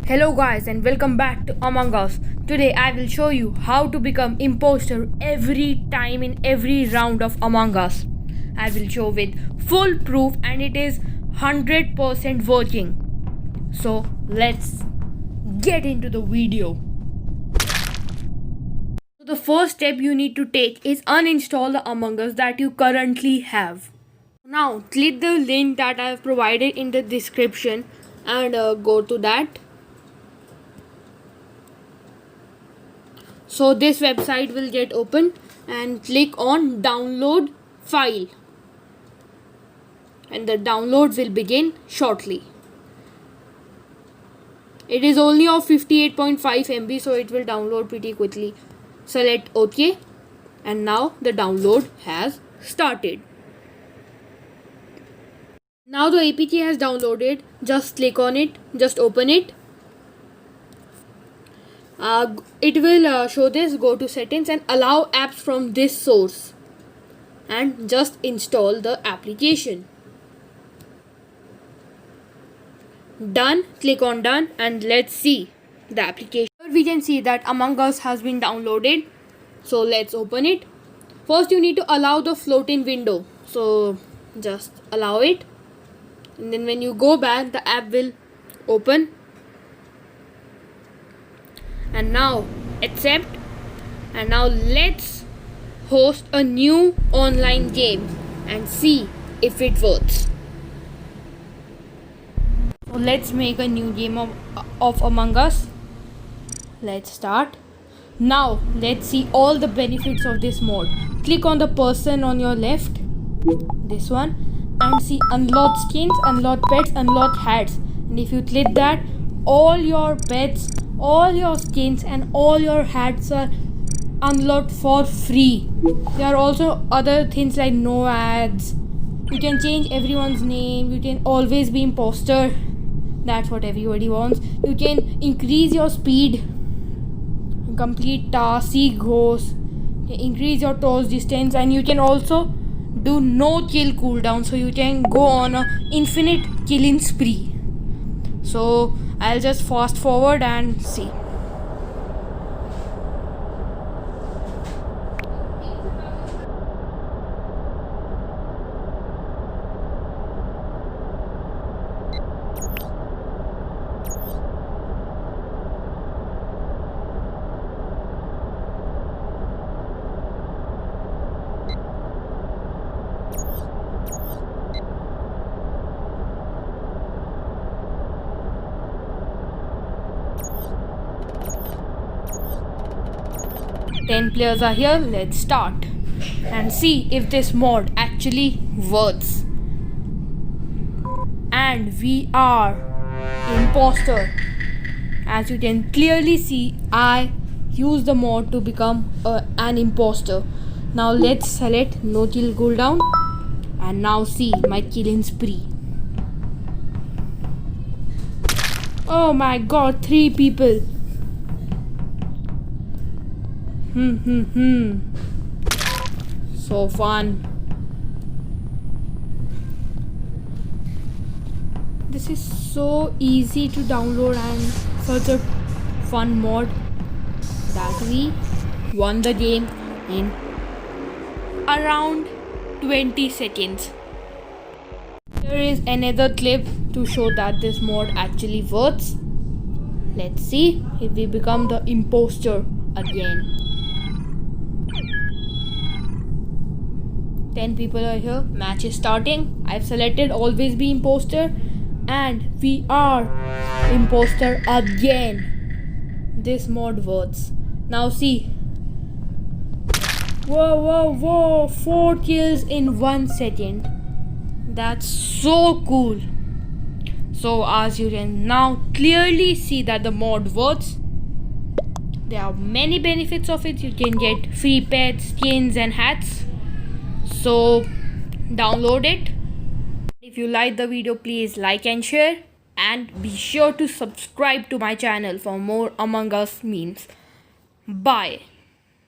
Hello guys and welcome back to Among Us. Today I will show you how to become imposter every time in every round of Among Us. I will show with full proof and it is 100% working. So let's get into the video. So the first step you need to take is uninstall the Among Us that you currently have. Now click the link that I have provided in the description and go to that. So this website will get open and click on download file and the download will begin shortly. It is only of 58.5 MB, so it will download pretty quickly. Select OK and now the download has started. Now the APK has downloaded. Just click on it, just open it. It will show this. Go to settings and allow apps from this source and just install the application. Done. Click on done and let's see the application. Here we can see that Among Us has been downloaded. So let's open it. First you need to allow the float-in window. So just allow it. And then when you go back, the app will open. And now accept. And now let's host a new online game and see if it works. So let's make a new game of Among Us. Let's start. Now let's see all the benefits of this mod. Click on the person on your left, this one, and see unlock skins, unlock pets, unlock hats. And if you click that, all your pets, all your skins and all your hats are unlocked for free. There are also other things like no ads. You can change everyone's name. You can always be imposter. That's what everybody wants. You can increase your speed, complete tasks, see ghosts, increase your toss distance, and you can also do no kill cooldown, so you can go on a infinite killing spree. So I'll just fast forward and see. Ten players are here. Let's start and see if this mod actually works. And we are imposter. As you can clearly see, I use the mod to become an imposter. Now let's select no kill cooldown and now see my killing spree. Oh my god, 3 people. So fun. This is so easy to download and such a fun mod that we won the game in around 20 seconds. Here is another clip to show that this mod actually works. Let's see if we become the imposter again. 10 people are here. Match is starting. I've selected always be imposter and we are imposter again. This mod works. Now see. Whoa, 4 kills in 1 second. That's so cool. So as you can now clearly see that the mod works. There are many benefits of it. You can get free pets, skins and hats. So download it. If you like the video, please like and share, and be sure to subscribe to my channel for more Among Us memes. Bye.